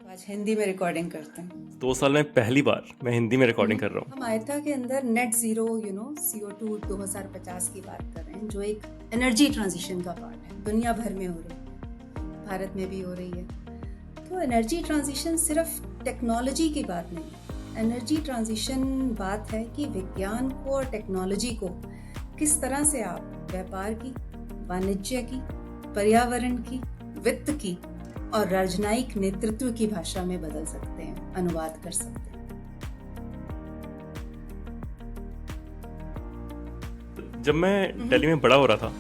आज हिंदी में रिकॉर्डिंग करते हैं। 2 साल में पहली बार मैं हिंदी में रिकॉर्डिंग कर रहा हूँ। हम आयता के अंदर नेट जीरो CO2 2050 की बात कर रहे हैं, जो एक एनर्जी ट्रांजिशन का पार्ट है। दुनिया भर में हो रही है, भारत में भी हो रही है। तो एनर्जी ट्रांजिशन सिर्फ टेक्नोलॉजी की बात नहीं है। एनर्जी ट्रांजिशन बात है कि विज्ञान को और टेक्नोलॉजी को किस तरह से आप व्यापार की, वाणिज्य की, पर्यावरण की, वित्त की और राजनयिक नेतृत्व की भाषा में बदल सकते हैं, अनुवाद कर सकते हैं। जब मैं दिल्ली में बड़ा हो रहा था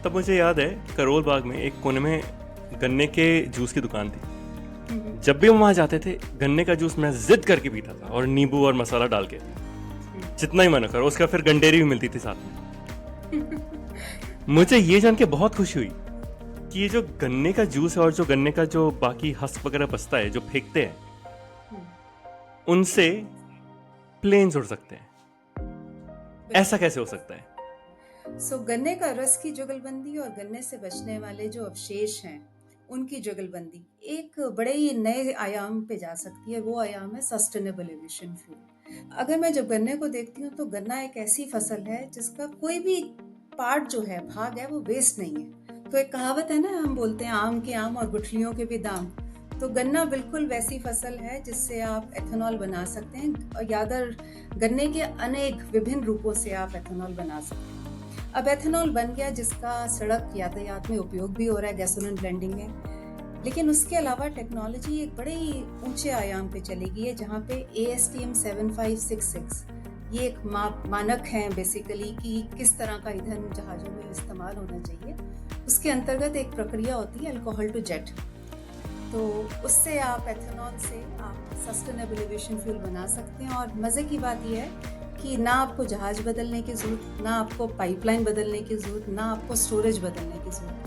तब मुझे याद है करोल बाग में एक कोने में गन्ने के जूस की दुकान थी। जब भी हम वहां जाते थे गन्ने का जूस मैं जिद करके पीता था और नींबू और मसाला डाल के, जितना ही मन करो। उसका फिर गंडेरी भी मिलती थी साथ में। मुझे ये जान के बहुत खुशी हुई कि ये जो गन्ने का जूस है और जो गन्ने का जो बाकी हस्क वगैरह बचता है जो फेंकते हैं, उनसे प्लेन्स उड़ सकते हैं। ऐसा कैसे हो सकता है? गन्ने का रस की जुगलबंदी और गन्ने से बचने वाले जो अवशेष हैं उनकी जुगलबंदी एक बड़े ही नए आयाम पे जा सकती है। वो आयाम है सस्टेनेबल एविएशन फ्यूल। अगर मैं जब गन्ने को देखती हूँ तो गन्ना एक ऐसी फसल है जिसका कोई भी पार्ट जो है, भाग है, वो वेस्ट नहीं है। तो एक कहावत है ना, हम बोलते हैं आम के आम और गुठलियों के भी दाम। तो गन्ना बिल्कुल वैसी फसल है जिससे आप एथेनॉल बना सकते हैं, और यादर गन्ने के अनेक विभिन्न रूपों से आप एथेनॉल बना सकते हैं। अब एथेनॉल बन गया जिसका सड़क यातायात में उपयोग भी हो रहा है, गैसोलीन ब्लेंडिंग में। लेकिन उसके अलावा टेक्नोलॉजी एक बड़े ही ऊंचे आयाम पे चली गई है, जहाँ पे ASTM 7566 ये एक मानक है बेसिकली कि किस तरह का ईंधन जहाजों में इस्तेमाल होना चाहिए। उसके अंतर्गत एक प्रक्रिया होती है अल्कोहल टू जेट। तो उससे आप एथेनॉल से आप सस्टेनेबल एविएशन फ्यूल बना सकते हैं। और मज़े की बात यह है कि ना आपको जहाज बदलने की ज़रूरत, ना आपको पाइपलाइन बदलने की ज़रूरत, ना आपको स्टोरेज बदलने की ज़रूरत।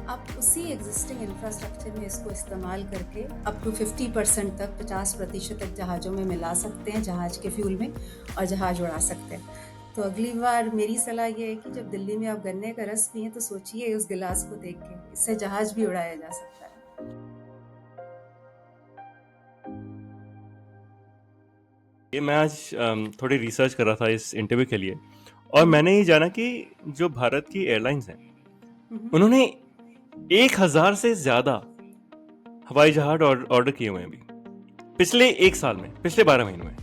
आप उसी एग्जिस्टिंग इंफ्रास्ट्रक्चर में इसको इस्तेमाल करके अप टू 50% तक, 50% तक जहाज़ों में मिला सकते हैं, जहाज के फ्यूल में, और जहाज उड़ा सकते हैं। तो अगली बार मेरी सलाह ये है कि जब दिल्ली में आप गन्ने का रस पिए तो सोचिए उस गिलास को देख के, इससे जहाज भी उड़ाया जा सकता है। ये मैं आज थोड़ी रिसर्च कर रहा था इस इंटरव्यू के लिए, और मैंने ये जाना कि जो भारत की एयरलाइंस हैं उन्होंने 1000 से ज्यादा हवाई जहाज ऑर्डर किए हुए हैं अभी पिछले 1 साल में, पिछले 12 महीनों में।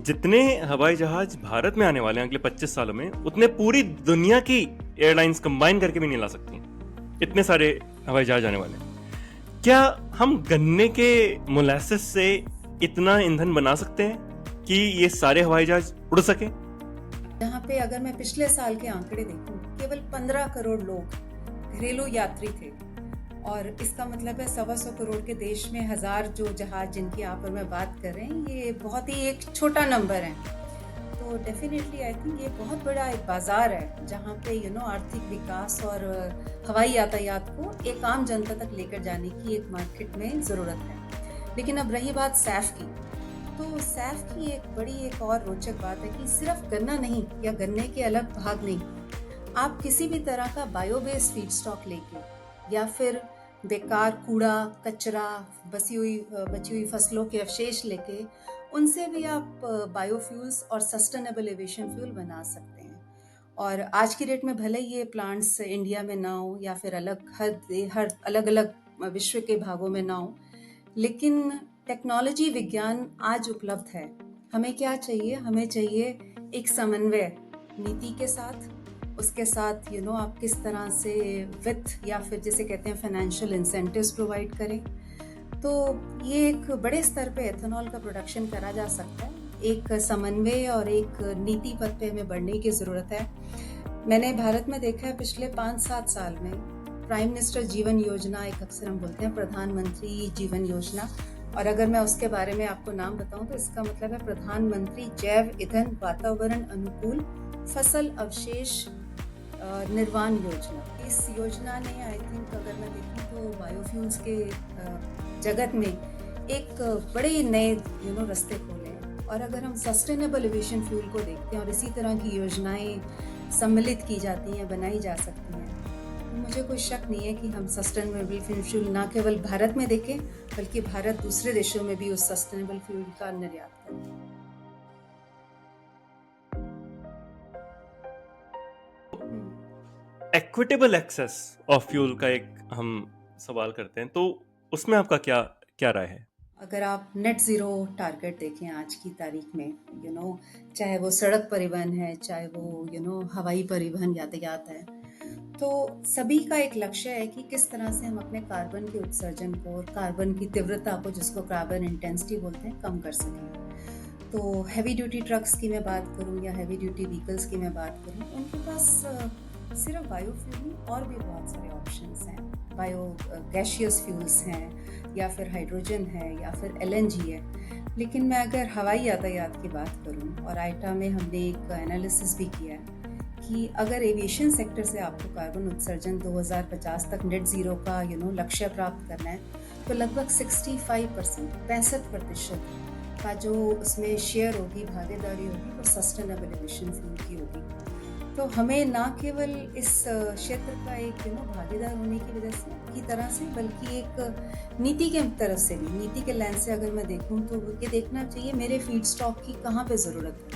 जितने हवाई जहाज भारत में आने वाले हैं अगले 25 सालों में, उतने पूरी दुनिया की एयरलाइंस कंबाइन करके भी नहीं ला सकती। इतने सारे हवाई जहाज आने वाले हैं। क्या हम गन्ने के मोलासेस से इतना ईंधन बना सकते हैं कि ये सारे हवाई जहाज उड़ सके? यहाँ पे अगर मैं पिछले साल के आंकड़े देखूं, केवल 15 करोड़ लोग घरेलू यात्री थे, और इसका मतलब है 125 करोड़ के देश में 1000 जो जहाज जिनकी आप और मैं बात कर रहे हैं, ये बहुत ही एक छोटा नंबर है। तो डेफिनेटली आई थिंक ये बहुत बड़ा एक बाजार है जहाँ पे आर्थिक विकास और हवाई यातायात को एक आम जनता तक लेकर जाने की एक मार्केट में ज़रूरत है। लेकिन अब रही बात सैफ की, तो सैफ की एक बड़ी एक और रोचक बात है कि सिर्फ गन्ना नहीं या गन्ने के अलग भाग नहीं, आप किसी भी तरह का बायोबेस फीड स्टॉक लेके या फिर बेकार कूड़ा, कचरा, बची हुई फसलों के अवशेष लेके उनसे भी आप बायोफ्यूल्स और सस्टेनेबल एविएशन फ्यूल बना सकते हैं। और आज की डेट में भले ये प्लांट्स इंडिया में ना हो या फिर हर अलग अलग विश्व के भागों में ना हो, लेकिन टेक्नोलॉजी, विज्ञान आज उपलब्ध है। हमें क्या चाहिए? हमें चाहिए एक समन्वय नीति के साथ, उसके साथ आप किस तरह से वित्त या फिर जिसे कहते हैं फाइनेंशियल इंसेंटिव्स प्रोवाइड करें। तो ये एक बड़े स्तर पे एथेनॉल का प्रोडक्शन करा जा सकता है। एक समन्वय और एक नीति पथ पे हमें बढ़ने की ज़रूरत है। मैंने भारत में देखा है पिछले 5-7 साल में प्राइम मिनिस्टर जीवन योजना, एक अक्सर हम बोलते हैं प्रधानमंत्री जीवन योजना, और अगर मैं उसके बारे में आपको नाम बताऊं तो इसका मतलब है प्रधानमंत्री जैव ईंधन वातावरण अनुकूल फसल अवशेष निर्वाण योजना। इस योजना ने आई थिंक अगर मैं देखूं तो बायोफ्यूल्स के जगत में एक बड़े नए रास्ते खोले हैं। और अगर हम सस्टेनेबल एविएशन फ्यूल को देखते हैं और इसी तरह की योजनाएं सम्मिलित की जाती हैं, बनाई जा सकती हैं, तो मुझे कोई शक नहीं है कि हम सस्टेनेबल फ्यूल ना केवल भारत में देखें, बल्कि भारत दूसरे देशों में भी उस सस्टेनेबल फ्यूल का निर्यात करे। इक्विटेबल एक्सेस ऑफ फ्यूल का एक हम सवाल करते हैं, तो उसमें आपका क्या क्या राय है? अगर आप नेट ज़ीरो टारगेट देखें आज की तारीख में, चाहे वो सड़क परिवहन है, चाहे वो हवाई परिवहन यातायात है, तो सभी का एक लक्ष्य है कि किस तरह से हम अपने कार्बन के उत्सर्जन को और कार्बन की तीव्रता को, जिसको कार्बन इंटेंसिटी बोलते हैं, कम कर सकें। तो हैवी ड्यूटी ट्रक्स की मैं बात करूं या हैवी ड्यूटी व्हीकल्स की मैं बात करूं, उनके पास सिर्फ बायोफ्यूल नहीं, और भी बहुत सारे ऑप्शंस हैं। बायो गैशियस फ्यूल्स हैं, या फिर हाइड्रोजन है, या फिर एलएनजी है। लेकिन मैं अगर हवाई यातायात की बात करूं, और आइटा में हमने एक एनालिसिस भी किया है कि अगर एविएशन सेक्टर से आपको कार्बन उत्सर्जन 2050 तक नेट ज़ीरो का लक्ष्य प्राप्त करना है, तो लगभग 65% का जो उसमें शेयर होगी, भागीदारी होगी, वो सस्टेनेबल एविएशन फ्यूल की होगी। तो हमें ना केवल इस क्षेत्र का एक भागीदार होने की वजह से की तरह से, बल्कि एक नीति के तरफ से भी, नीति के लेंस से अगर मैं देखूं, तो ये देखना चाहिए मेरे फीड स्टॉक की कहाँ पे ज़रूरत है,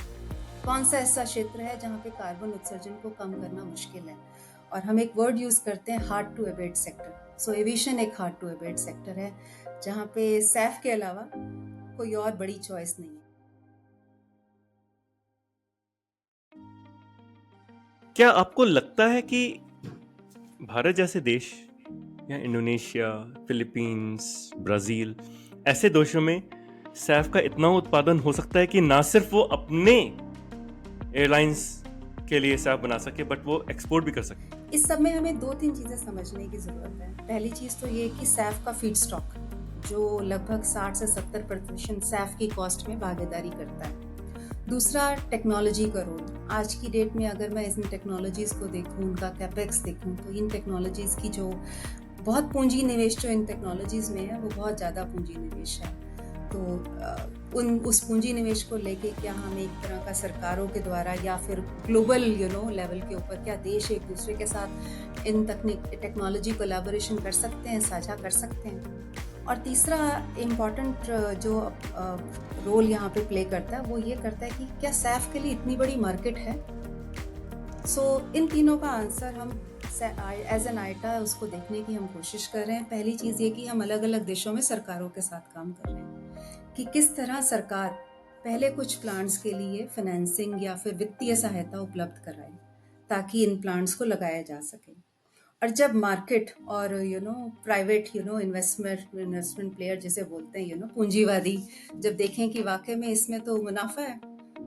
कौन सा ऐसा क्षेत्र है जहाँ पे कार्बन उत्सर्जन को कम करना मुश्किल है। और हम एक वर्ड यूज़ करते हैं, hard to abate sector. So aviation एक हार्ड टू एबेट सेक्टर है, जहाँ पे सैफ के अलावा कोई और बड़ी चॉइस नहीं है। क्या आपको लगता है कि भारत जैसे देश या इंडोनेशिया, फिलीपींस, ब्राज़ील ऐसे देशों में सैफ का इतना उत्पादन हो सकता है कि ना सिर्फ वो अपने एयरलाइंस के लिए सैफ बना सके, बट वो एक्सपोर्ट भी कर सके? इस सब में हमें 2-3 चीज़ें समझने की ज़रूरत है। पहली चीज़ तो ये कि सैफ का फीड स्टॉक, जो लगभग 60 से 70% सैफ की कॉस्ट में भागीदारी करता है। दूसरा, टेक्नोलॉजी का रोल। आज की डेट में अगर मैं इन टेक्नोलॉजीज़ को देखूं, उनका कैपेक्स देखूं, तो इन टेक्नोलॉजीज़ की जो बहुत पूंजी निवेश जो इन टेक्नोलॉजीज़ में है, वो बहुत ज़्यादा पूंजी निवेश है। तो उस पूंजी निवेश को लेके क्या हम एक तरह का सरकारों के द्वारा या फिर ग्लोबल लेवल के ऊपर, क्या देश एक दूसरे के साथ इन टेक्नोलॉजी कोलैबोरेशन कर सकते हैं, साझा कर सकते हैं? और तीसरा इम्पॉर्टेंट जो रोल यहाँ पे प्ले करता है, वो ये करता है कि क्या सैफ के लिए इतनी बड़ी मार्केट है? इन तीनों का आंसर हम एज एन आइटा उसको देखने की हम कोशिश कर रहे हैं। पहली चीज़ ये कि हम अलग अलग देशों में सरकारों के साथ काम कर रहे हैं कि किस तरह सरकार पहले कुछ प्लांट्स के लिए फाइनेंसिंग या फिर वित्तीय सहायता उपलब्ध कराए, ताकि इन प्लांट्स को लगाया जा सके। और जब मार्केट और प्राइवेट इन्वेस्टमेंट प्लेयर जिसे बोलते हैं पूंजीवादी, जब देखें कि वाकई में इसमें तो मुनाफा है,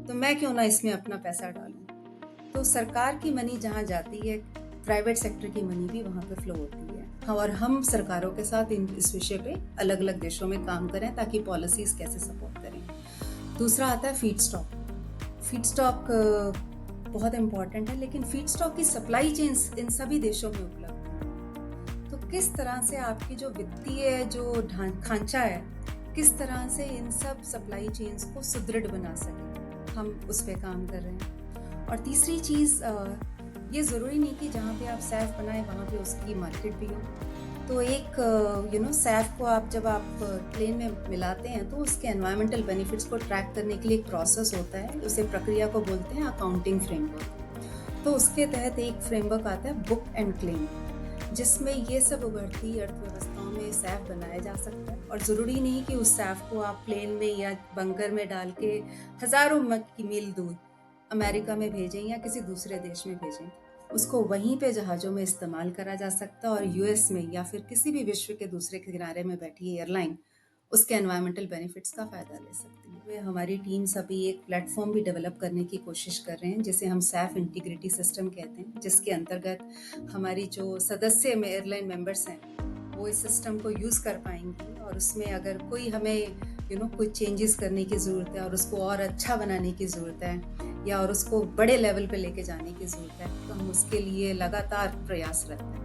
तो मैं क्यों ना इसमें अपना पैसा डालूं। तो सरकार की मनी जहां जाती है, प्राइवेट सेक्टर की मनी भी वहां पे फ्लो होती है। और हम सरकारों के साथ इस विषय पे अलग अलग देशों में काम करें, ताकि पॉलिसीज कैसे सपोर्ट करें। दूसरा आता है फीड स्टॉक बहुत इम्पॉर्टेंट है, लेकिन फीड स्टॉक की सप्लाई चेन्स इन सभी देशों में उपलब्ध है। तो किस तरह से आपकी जो वित्तीय जो खांचा है, किस तरह से इन सब सप्लाई चेन्स को सुदृढ़ बना सके, हम उस पर काम कर रहे हैं। और तीसरी चीज़, ये ज़रूरी नहीं कि जहाँ पे आप सैफ बनाएं वहाँ पे उसकी मार्केट भी हो। तो एक सैफ को जब आप प्लेन में मिलाते हैं, तो उसके एनवायरमेंटल बेनिफिट्स को ट्रैक करने के लिए एक प्रोसेस होता है, उसे प्रक्रिया को बोलते हैं अकाउंटिंग फ्रेमवर्क। तो उसके तहत एक फ्रेमवर्क आता है बुक एंड क्लेम, जिसमें ये सब उभरती अर्थव्यवस्थाओं में सैफ बनाया जा सकता है। और ज़रूरी नहीं कि उस सैफ को आप प्लेन में या बंकर में डाल के हज़ारों मील दूर अमेरिका में भेजें या किसी दूसरे देश में भेजें, उसको वहीं पे जहाज़ों में इस्तेमाल करा जा सकता है, और यूएस में या फिर किसी भी विश्व के दूसरे किनारे में बैठी एयरलाइन उसके एनवायरमेंटल बेनिफिट्स का फ़ायदा ले सकती है। हमारी टीम सभी एक प्लेटफॉर्म भी डेवलप करने की कोशिश कर रहे हैं, जिसे हम सैफ इंटीग्रिटी सिस्टम कहते हैं, जिसके अंतर्गत हमारी जो सदस्य में एयरलाइन मेंबर्स हैं, वो इस सिस्टम को यूज़ कर पाएंगी। और उसमें अगर कोई हमें कोई चेंजेस करने की ज़रूरत है, और उसको और अच्छा बनाने की ज़रूरत है, या और उसको बड़े लेवल पे लेके जाने की ज़रूरत है, तो हम उसके लिए लगातार प्रयासरत हैं।